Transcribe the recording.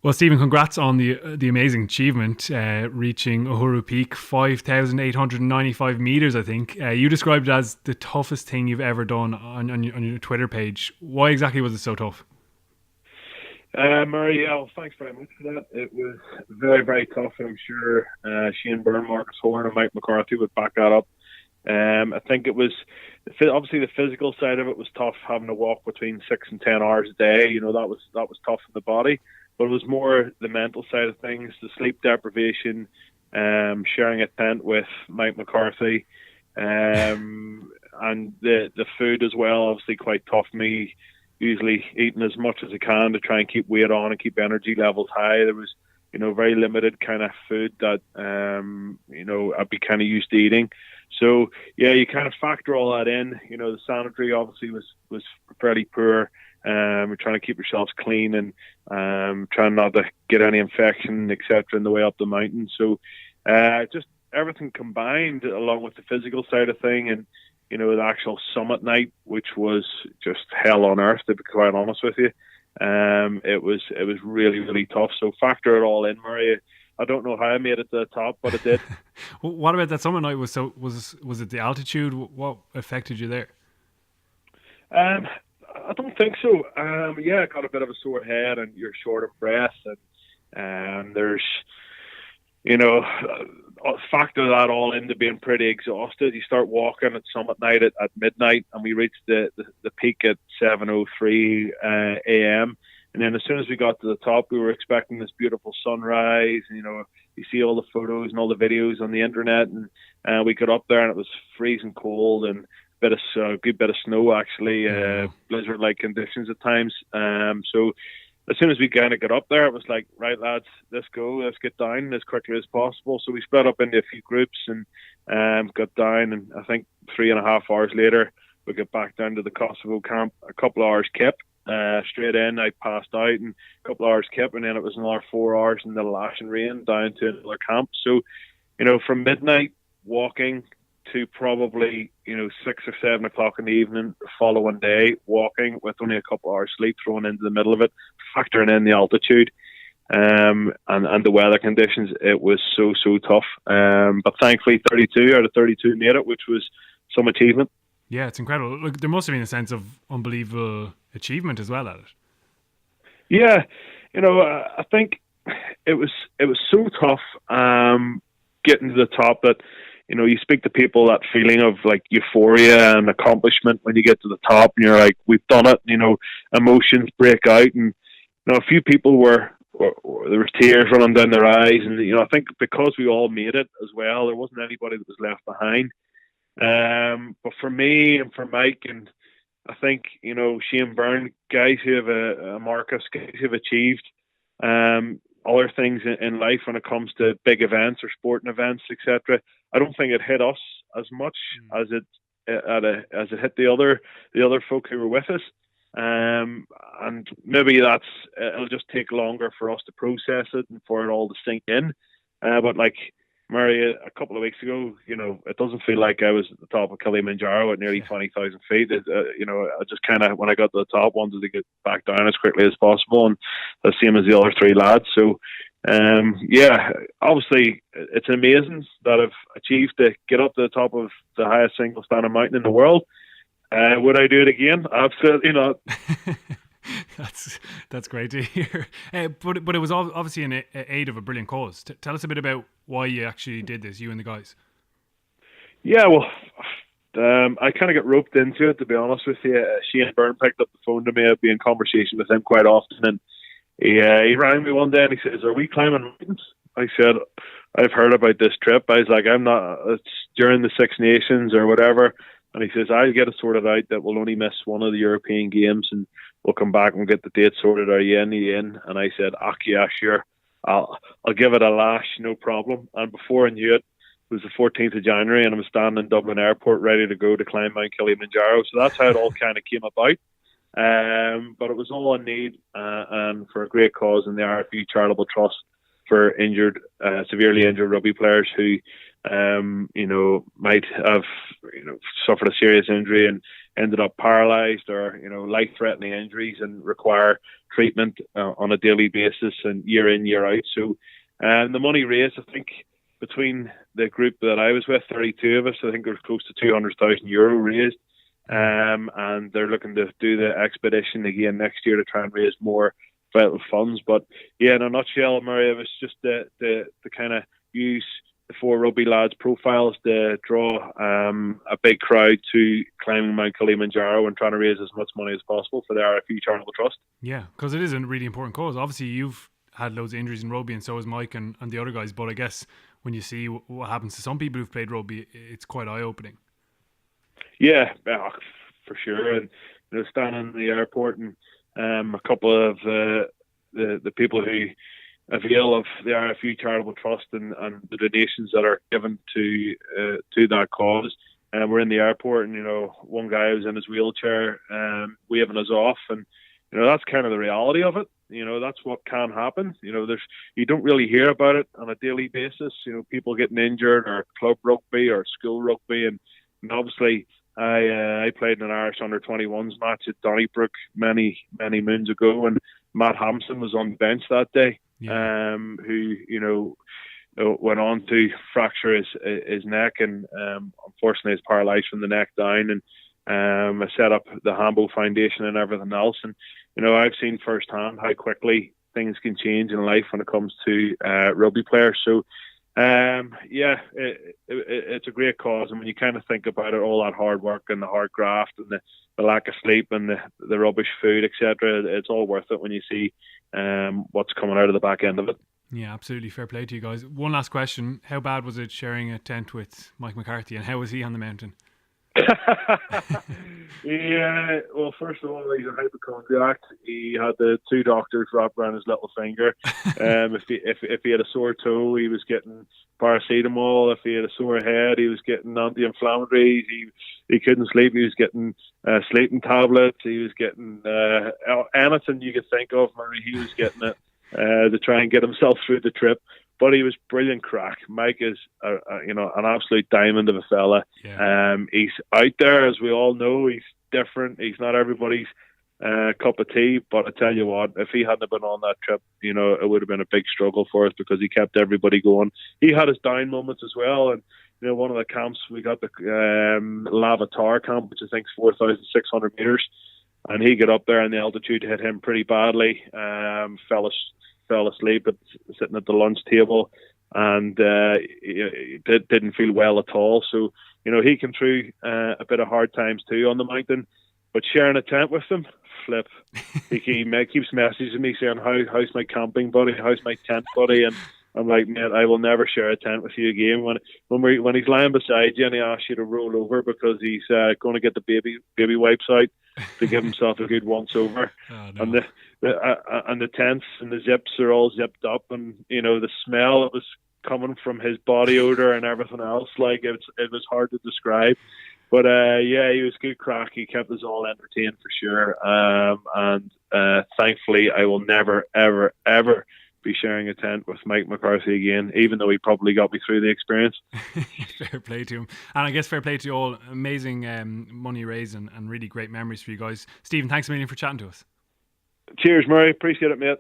Well, Stephen, congrats on the amazing achievement, reaching Uhuru Peak, 5,895 meters. I think you described it as the toughest thing you've ever done on your Twitter page. Why exactly was it so tough? Murray, yeah, well, thanks very much for that. It was very, very tough, and I'm sure Shane Byrne, Marcus Horn, and Mike McCarthy would back that up. I think it was obviously the physical side of it was tough, having to walk between 6 and 10 hours a day. That was tough on the body, but it was more the mental side of things, the sleep deprivation, sharing a tent with Mike McCarthy, and the food as well. Obviously, quite tough. Me usually eating as much as I can to try and keep weight on and keep energy levels high. There was very limited kind of food that I'd be kind of used to eating. So yeah, you kind of factor all that in. The sanitary obviously was fairly poor. We're trying to keep yourselves clean and trying not to get any infection, etc., in the way up the mountain. So just everything combined, along with the physical side of thing, and the actual summit night, which was just hell on earth, to be quite honest with you. It was really, really tough. So factor it all in, Murray. I don't know how I made it to the top, but it did. What about that summer night? Was it the altitude? What affected you there? Um, I don't think so. Yeah, I got a bit of a sore head, and you're short of breath, and there's you know, factor that all into being pretty exhausted. You start walking at summit night at midnight, and we reached the peak at 7:03 a.m. And then as soon as we got to the top, we were expecting this beautiful sunrise. You see all the photos and all the videos on the internet, and we got up there and it was freezing cold and a good bit of snow actually, Yeah. blizzard-like conditions at times. So as soon as we kind of got up there, it was like, right, lads, let's go, let's get down as quickly as possible. So we split up into a few groups and got down, and I think 3.5 hours later, we got back down to the Kosovo camp. A couple of hours kip, straight in. I passed out, and a couple of hours kip, and then it was another 4 hours in the lashing rain down to another camp. So, from midnight walking to probably 6 or 7 o'clock in the evening the following day, walking with only a couple hours sleep thrown into the middle of it, factoring in the altitude and the weather conditions. It was so tough, but thankfully 32 out of 32 made it, which was some achievement. Yeah, it's incredible. Look, there must have been a sense of unbelievable achievement as well at it. Yeah, I think it was so tough getting to the top that you speak to people, that feeling of like euphoria and accomplishment when you get to the top, and you're like, we've done it. Emotions break out, and a few people there was tears running down their eyes, and I think because we all made it as well, there wasn't anybody that was left behind. But for me and for Mike, and I think Shane Byrne, guys who have a Marcus, guys who have achieved other things in life when it comes to big events or sporting events, etc. I don't think it hit us as much as it hit the other folk who were with us. And maybe it'll just take longer for us to process it and for it all to sink in. But like Murray, a couple of weeks ago, it doesn't feel like I was at the top of Kilimanjaro at nearly 20,000 feet. I just kind of, when I got to the top, wanted to get back down as quickly as possible, and the same as the other three lads. So, yeah, obviously, it's amazing that I've achieved to get up to the top of the highest single standing mountain in the world. Would I do it again? Absolutely not. that's great to hear. But it was obviously in aid of a brilliant cause. Tell us a bit about why you actually did this, you and the guys. Yeah, well, I kind of got roped into it, to be honest with you. Shane Byrne picked up the phone to me. I'd be in conversation with him quite often, and he rang me one day and he says, "Are we climbing mountains?" I said, "I've heard about this trip." I was like, "I'm not. It's during the Six Nations or whatever." And he says, "I'll get it sorted out that we'll only miss one of the European Games, and we'll come back and get the date sorted. Are you in? Are you in?" And I said, "Ah, yeah, sure. I'll give it a lash, no problem." And before I knew it, it was the 14th of January, and I'm standing in Dublin Airport ready to go to climb Mount Kilimanjaro. So that's how it all kind of came about. But it was all in need, and for a great cause in the IRFU Charitable Trust for severely injured rugby players who might have suffered a serious injury and ended up paralyzed, or life-threatening injuries and require treatment on a daily basis and year in, year out. So the money raised, I think, between the group that I was with, 32 of us, I think there was close to €200,000 raised. And they're looking to do the expedition again next year to try and raise more vital funds. But yeah, in a nutshell, Murray, it was just to kind of use the 4 rugby lads' profiles to draw a big crowd to climbing Mount Kilimanjaro and trying to raise as much money as possible for the IRFU Charitable Trust. Yeah, because it is a really important cause. Obviously, you've had loads of injuries in rugby, and so has Mike and the other guys. But I guess when you see what happens to some people who've played rugby, it's quite eye-opening. Yeah, for sure. And standing in the airport, and a couple of the people who avail of the IRFU Charitable Trust and the donations that are given to that cause. And we're in the airport, and one guy was in his wheelchair, waving us off, and that's kind of the reality of it. That's what can happen. You don't really hear about it on a daily basis. People getting injured, or club rugby or school rugby, and obviously I played in an Irish under-21s match at Donnybrook many moons ago, and Matt Hampson was on the bench that day. Yeah. Who went on to fracture his neck, and unfortunately is paralysed from the neck down. And I set up the Hambo Foundation and everything else, and I've seen firsthand how quickly things can change in life when it comes to rugby players. So it's a great cause, and when you kind of think about it, all that hard work and the hard graft and the lack of sleep and the rubbish food, etc., it's all worth it when you see what's coming out of the back end of it. Yeah, absolutely. Fair play to you guys. One last question. How bad was it sharing a tent with Mike McCarthy, and how was he on the mountain? Yeah, well, first of all, he's a hypochondriac. He had the 2 doctors wrapped around his little finger. If he had a sore toe, he was getting paracetamol. If he had a sore head, he was getting anti-inflammatories. He couldn't sleep. He was getting sleeping tablets. He was getting anything you could think of, Murray. He was getting it to try and get himself through the trip. But he was brilliant crack. Mike is, an absolute diamond of a fella. Yeah. He's out there, as we all know. He's different. He's not everybody's cup of tea. But I tell you what, if he hadn't been on that trip, it would have been a big struggle for us, because he kept everybody going. He had his down moments as well. And one of the camps, we got the Lava Tower camp, which I think is 4,600 meters, and he got up there, and the altitude hit him pretty badly. Fell asleep sitting at the lunch table, and didn't feel well at all. So he came through a bit of hard times too on the mountain, but sharing a tent with him, flip. he keeps messaging me saying, how's my camping buddy, how's my tent buddy? And I'm like, mate, I will never share a tent with you again. When he's lying beside you and he asks you to roll over because he's going to get the baby wipes out to give himself a good once over. Oh, no. And the tents and the zips are all zipped up, and the smell that was coming from his body odor and everything else, like it was hard to describe. But he was good crack. He kept us all entertained for sure. And thankfully, I will never, ever, ever be sharing a tent with Mike McCarthy again, even though he probably got me through the experience. Fair play to him. And I guess fair play to you all. Amazing money raised and really great memories for you guys. Stephen, thanks a million for chatting to us. Cheers, Murray. Appreciate it, mate.